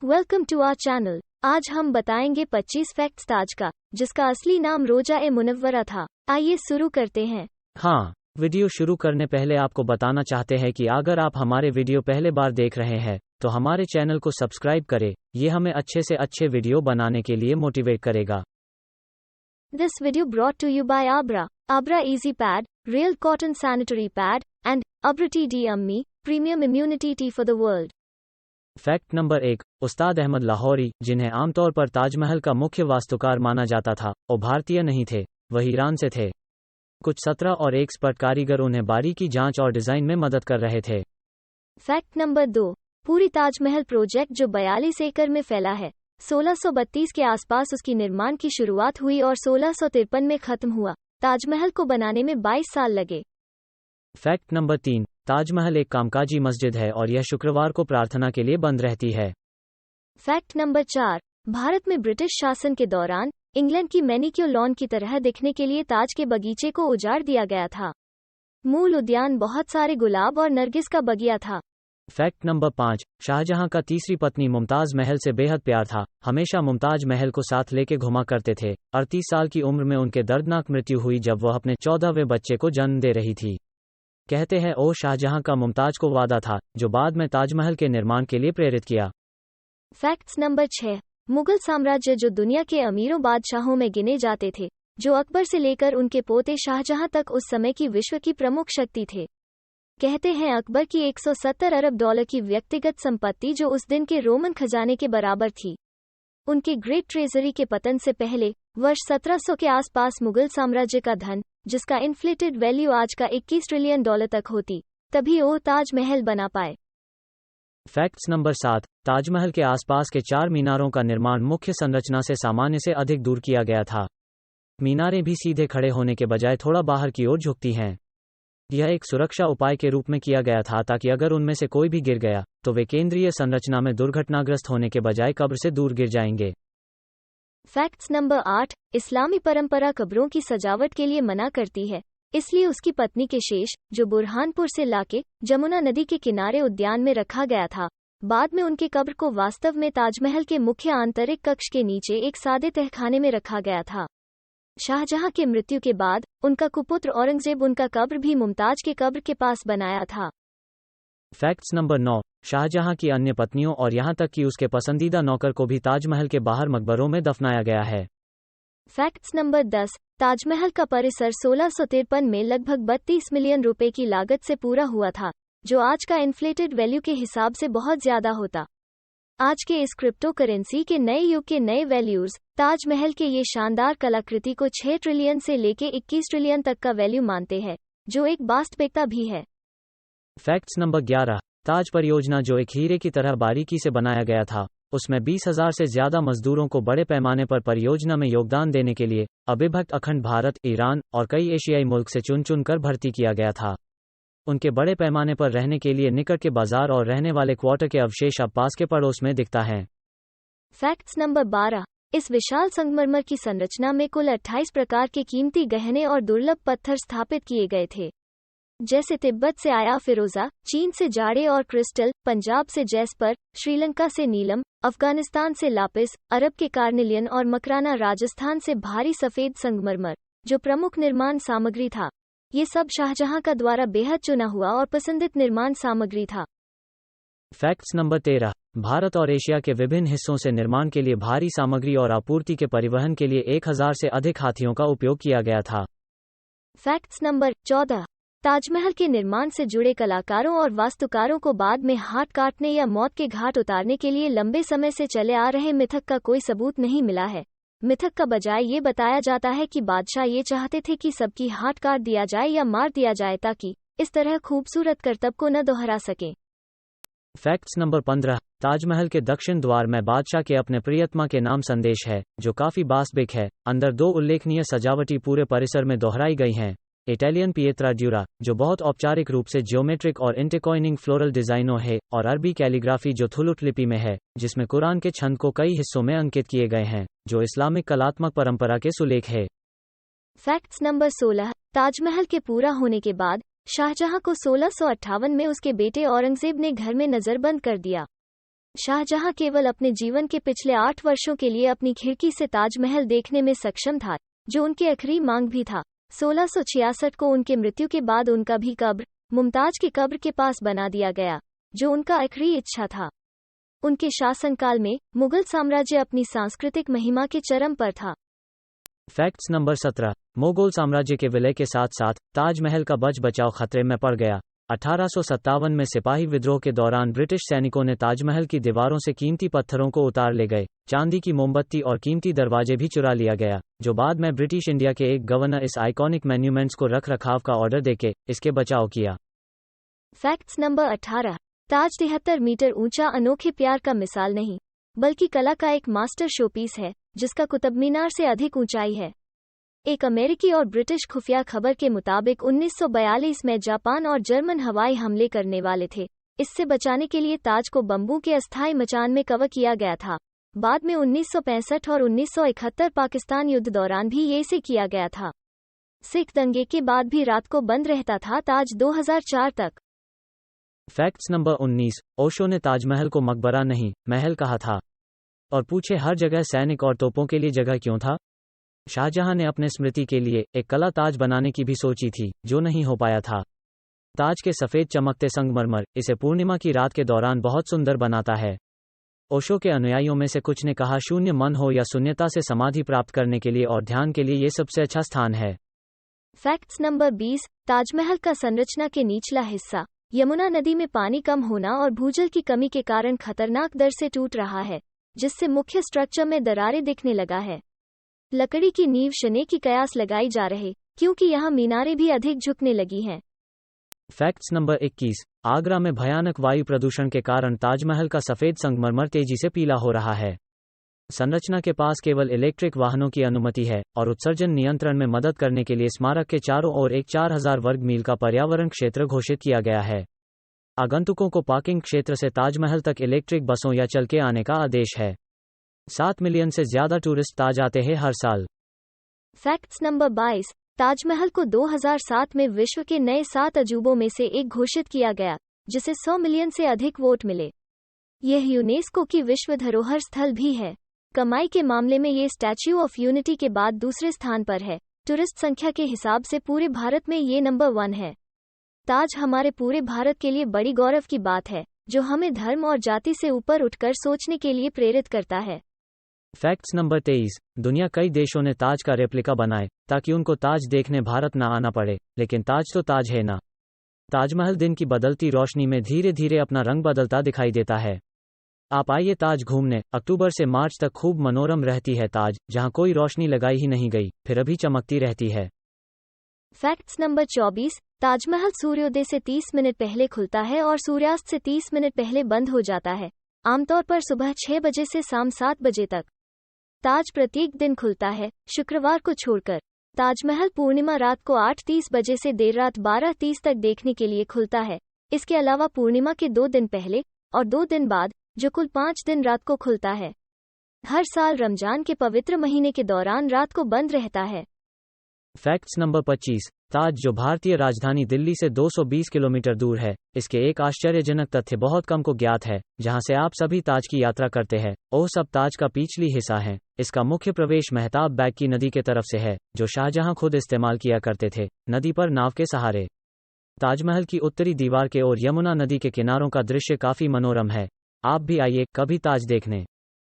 Welcome to our channel. आज हम बताएंगे 25 फैक्ट्स ताज का, जिसका असली नाम रोजा-ए-मुनव्वरा था। आइए शुरू करते हैं। हाँ, वीडियो शुरू करने पहले आपको बताना चाहते हैं कि अगर आप हमारे वीडियो पहले बार देख रहे हैं तो हमारे चैनल को सब्सक्राइब करें। ये हमें अच्छे से अच्छे वीडियो बनाने के लिए मोटिवेट करेगा। This video brought to you by Abra. Abra Easy Pad, Real Cotton Sanitary Pad, and Abra TD Ummi, Premium Immunity Tea for the World. Fact number 1, उस्ताद अहमद लाहौरी, जिन्हें आमतौर पर ताजमहल का मुख्य वास्तुकार माना जाता था, वो भारतीय नहीं थे, वह ईरान से थे। कुछ 17 और एक्सपर्ट कारीगर उन्हें बारीकी जांच और डिजाइन में मदद कर रहे थे। फैक्ट नंबर 2, पूरी ताजमहल प्रोजेक्ट जो 42 एकड़ में फैला है, 1632 के आसपास उसकी निर्माण की शुरुआत हुई और 1653 में खत्म हुआ। ताजमहल को बनाने में 22 साल लगे। फैक्ट नंबर 3, ताजमहल एक कामकाजी मस्जिद है और यह शुक्रवार को प्रार्थना के लिए बंद रहती है। फैक्ट नंबर 4, भारत में ब्रिटिश शासन के दौरान इंग्लैंड की मैनिक्योर लॉन की तरह दिखने के लिए ताज के बगीचे को उजाड़ दिया गया था। मूल उद्यान बहुत सारे गुलाब और नरगिस का बगिया था। फैक्ट नंबर 5, शाहजहां का तीसरी पत्नी मुमताज महल से बेहद प्यार था, हमेशा मुमताज महल को साथ लेके घुमा करते थे। 38 साल की उम्र में उनके दर्दनाक मृत्यु हुई जब वह अपने 14वें बच्चे को जन्म दे रही थी। कहते हैं ओ शाहजहां का मुमताज को वादा था, जो बाद में ताजमहल के निर्माण के लिए प्रेरित किया। फैक्ट्स नंबर 6, मुगल साम्राज्य जो दुनिया के अमीरों बादशाहों में गिने जाते थे, जो अकबर से लेकर उनके पोते शाहजहां तक उस समय की विश्व की प्रमुख शक्ति थे। कहते हैं अकबर की 170 अरब डॉलर की व्यक्तिगत संपत्ति जो उस दिन के रोमन खजाने के बराबर थी। उनके ग्रेट ट्रेजरी के पतन से पहले वर्ष 1700 के आसपास मुगल साम्राज्य का धन, जिसका इन्फ्लेटेड वैल्यू आज का 21 ट्रिलियन डॉलर तक होती, तभी वो ताजमहल बना पाए। फैक्ट्स नंबर 7, ताजमहल के आसपास के 4 मीनारों का निर्माण मुख्य संरचना से सामान्य से अधिक दूर किया गया था। मीनारें भी सीधे खड़े होने के बजाय थोड़ा बाहर की ओर झुकती हैं। यह एक सुरक्षा उपाय के रूप में किया गया था ताकि अगर उनमें से कोई भी गिर गया तो वे केंद्रीय संरचना में दुर्घटनाग्रस्त होने के बजाय कब्र से दूर गिर जाएंगे। फैक्ट्स नंबर 8, इस्लामी परंपरा कब्रों की सजावट के लिए मना करती है, इसलिए उसकी पत्नी के शेष, जो बुरहानपुर से लाके जमुना नदी के किनारे उद्यान में रखा गया था, बाद में उनके कब्र को वास्तव में ताजमहल के मुख्य आंतरिक कक्ष के नीचे एक सादे तहखाने में रखा गया था। शाहजहां के मृत्यु के बाद उनका कुपुत्र औरंगजेब उनका कब्र भी मुमताज के कब्र के पास बनाया था। फैक्ट्स नंबर 9, शाहजहां की अन्य पत्नियों और यहां तक कि उसके पसंदीदा नौकर को भी ताजमहल के बाहर मकबरों में दफनाया गया है। फैक्ट्स नंबर 10, ताजमहल का परिसर 1653 में लगभग 32 मिलियन रुपए की लागत से पूरा हुआ था, जो आज का इन्फ्लेटेड वैल्यू के हिसाब से बहुत ज्यादा होता। आज के इस क्रिप्टो करेंसी के नए युग के नए वैल्यूज ताजमहल के ये शानदार कलाकृति को 6 ट्रिलियन से लेके 21 ट्रिलियन तक का वैल्यू मानते हैं, जो एक वास्तविकता भी है। फैक्ट्स नंबर 11, ताज परियोजना जो एक हीरे की तरह बारीकी से बनाया गया था, उसमें 20,000 से ज्यादा मजदूरों को बड़े पैमाने पर परियोजना में योगदान देने के लिए अविभक्त अखंड भारत, ईरान और कई एशियाई मुल्क से चुन चुन कर भर्ती किया गया था। उनके बड़े पैमाने पर रहने के लिए निकट के बाजार और रहने वाले क्वार्टर के अवशेष अब पास के पड़ोस में दिखता है। फैक्ट्स नंबर 12, इस विशाल संगमरमर की संरचना में कुल 28 प्रकार के कीमती गहने और दुर्लभ पत्थर स्थापित किए गए थे, जैसे तिब्बत से आया फिरोजा, चीन से जाड़े और क्रिस्टल, पंजाब से जैस्पर, श्रीलंका से नीलम, अफगानिस्तान से लापिस, अरब के कार्नेलियन और मकराना, राजस्थान से भारी सफेद संगमरमर, जो प्रमुख निर्माण सामग्री था। ये सब शाहजहां का द्वारा बेहद चुना हुआ और पसंदीदा निर्माण सामग्री था। फैक्ट्स नंबर 13, भारत और एशिया के विभिन्न हिस्सों से निर्माण के लिए भारी सामग्री और आपूर्ति के परिवहन के लिए 1000 से अधिक हाथियों का उपयोग किया गया था। फैक्ट्स नंबर 14, ताजमहल के निर्माण से जुड़े कलाकारों और वास्तुकारों को बाद में हाथ काटने या मौत के घाट उतारने के लिए लंबे समय से चले आ रहे मिथक का कोई सबूत नहीं मिला है। मिथक का बजाय ये बताया जाता है कि बादशाह ये चाहते थे कि सबकी हाथ काट दिया जाए या मार दिया जाए ताकि इस तरह खूबसूरत करतब को न दोहरा सकें। फैक्ट्स नंबर 15, ताजमहल के दक्षिण द्वार में बादशाह के अपने प्रियतमा के नाम संदेश है, जो काफी वास्तविक है। अंदर 2 उल्लेखनीय सजावटी पूरे परिसर में दोहराई गई हैं। इटालियन पिएत्रा ड्यूरा, जो बहुत औपचारिक रूप से ज्योमेट्रिक और इंटरकॉइनिंग फ्लोरल डिजाइनों है, और अरबी कैलीग्राफी जो थुलुट लिपि में है, जिसमें कुरान के छंद को कई हिस्सों में अंकित किए गए हैं, जो इस्लामिक कलात्मक परंपरा के सुलेख है। फैक्ट्स नंबर 16, ताजमहल के पूरा होने के बाद शाहजहां को 1658 में उसके बेटे औरंगजेब ने घर में नजरबंद कर दिया। शाहजहां केवल अपने जीवन के पिछले 8 वर्षों के लिए अपनी खिड़की से ताजमहल देखने में सक्षम था, जो उनकी आखिरी मांग भी था। 1666 को उनके मृत्यु के बाद उनका भी कब्र मुमताज की कब्र के पास बना दिया गया, जो उनका आखिरी इच्छा था। उनके शासनकाल में मुगल साम्राज्य अपनी सांस्कृतिक महिमा के चरम पर था। Facts number 17। मुगल साम्राज्य के विलय के साथ साथ ताजमहल का बच बचाव खतरे में पड़ गया। 1857 में सिपाही विद्रोह के दौरान ब्रिटिश सैनिकों ने ताजमहल की दीवारों से कीमती पत्थरों को उतार ले गए, चांदी की मोमबत्ती और कीमती दरवाजे भी चुरा लिया गया, जो बाद में ब्रिटिश इंडिया के एक गवर्नर इस आइकॉनिक मॉन्यूमेंट्स को रख रखाव का ऑर्डर देके इसके बचाव किया। Facts number 18। ताज 73 मीटर ऊंचा अनोखे प्यार का मिसाल नहीं, बल्कि कला का एक मास्टर शोपीस है, जिसका कुतुब मीनार से अधिक ऊंचाई है। एक अमेरिकी और ब्रिटिश खुफिया खबर के मुताबिक 1942 में जापान और जर्मन हवाई हमले करने वाले थे। इससे बचाने के लिए ताज को बम्बू के अस्थायी मचान में कवर किया गया था। बाद में 1965 और 1971 पाकिस्तान युद्ध दौरान भी ये से किया गया था। सिख दंगे के बाद भी रात को बंद रहता था ताज 2004 तक। Facts number 19। ओशो ने ताजमहल को मकबरा नहीं, महल कहा था। और पूछे हर जगह सैनिक और तोपों के लिए जगह क्यों था? शाहजहां ने अपने स्मृति के लिए एक कला ताज बनाने की भी सोची थी, जो नहीं हो पाया था। ताज के सफेद चमकते संगमरमर इसे पूर्णिमा की रात के दौरान बहुत सुंदर बनाता है। ओशो के अनुयायियों में से कुछ ने कहा शून्य मन हो या शून्यता से समाधि प्राप्त करने के लिए और ध्यान के लिए ये सबसे अच्छा स्थान है। Facts number 20। ताजमहल का संरचना के निचला हिस्सा यमुना नदी में पानी कम होना और भूजल की कमी के कारण खतरनाक दर से टूट रहा है, जिससे मुख्य स्ट्रक्चर में दरारें दिखने लगा है। लकड़ी की नींव शने की कयास लगाई जा रही, क्योंकि यहाँ मीनारें भी अधिक झुकने लगी हैं। Facts number 21। आगरा में भयानक वायु प्रदूषण के कारण ताजमहल का सफेद संगमरमर तेजी से पीला हो रहा है। संरचना के पास केवल इलेक्ट्रिक वाहनों की अनुमति है और उत्सर्जन नियंत्रण में मदद करने के लिए स्मारक के चारों ओर एक 4000 वर्ग मील का पर्यावरण क्षेत्र घोषित किया गया है। आगंतुकों को पार्किंग क्षेत्र से ताजमहल तक इलेक्ट्रिक बसों या चल के आने का आदेश है। 7 मिलियन से ज्यादा टूरिस्ट ताज आते हैं हर साल। Facts number 22। ताजमहल को 2007 में विश्व के नए 7 अजूबों में से एक घोषित किया गया, जिसे 100 मिलियन से अधिक वोट मिले। यह यूनेस्को की विश्व धरोहर स्थल भी है। कमाई के मामले में ये स्टैच्यू ऑफ यूनिटी के बाद दूसरे स्थान पर है। टूरिस्ट संख्या के हिसाब से पूरे भारत में ये नंबर 1 है। ताज हमारे पूरे भारत के लिए बड़ी गौरव की बात है, जो हमें धर्म और जाति से ऊपर उठकर सोचने के लिए प्रेरित करता है। Facts number 23। दुनिया कई देशों ने ताज का रेप्लिका बनाए ताकि उनको ताज देखने भारत ना आना पड़े, लेकिन ताज तो ताज है ना। ताजमहल दिन की बदलती रोशनी में धीरे धीरे अपना रंग बदलता दिखाई देता है। आप आइए ताज घूमने। अक्टूबर से मार्च तक खूब मनोरम रहती है ताज, जहां कोई रोशनी लगाई ही नहीं गई, फिर अभी चमकती रहती है। Facts number 24। ताजमहल सूर्योदय से 30 मिनट पहले खुलता है और सूर्यास्त से 30 मिनट पहले बंद हो जाता है, आमतौर पर सुबह 6 बजे से शाम 7 बजे तक। ताज प्रत्येक दिन खुलता है, शुक्रवार को छोड़कर। ताजमहल पूर्णिमा रात को 8:30 बजे से देर रात 12:30 तक देखने के लिए खुलता है। इसके अलावा पूर्णिमा के 2 दिन पहले और 2 दिन बाद, जो कुल 5 दिन रात को खुलता है। हर साल रमजान के पवित्र महीने के दौरान रात को बंद रहता है। Facts number 25। ताज, जो भारतीय राजधानी दिल्ली से 220 किलोमीटर दूर है, इसके एक आश्चर्यजनक तथ्य बहुत कम को ज्ञात है। जहां से आप सभी ताज की यात्रा करते हैं, वो सब ताज का पिछली हिस्सा है। इसका मुख्य प्रवेश मेहताब बैग की नदी के तरफ से है, जो शाहजहां खुद इस्तेमाल किया करते थे, नदी पर नाव के सहारे। ताजमहल की उत्तरी दीवार के ओर यमुना नदी के किनारों का दृश्य काफी मनोरम है। आप भी आइए कभी ताज देखने।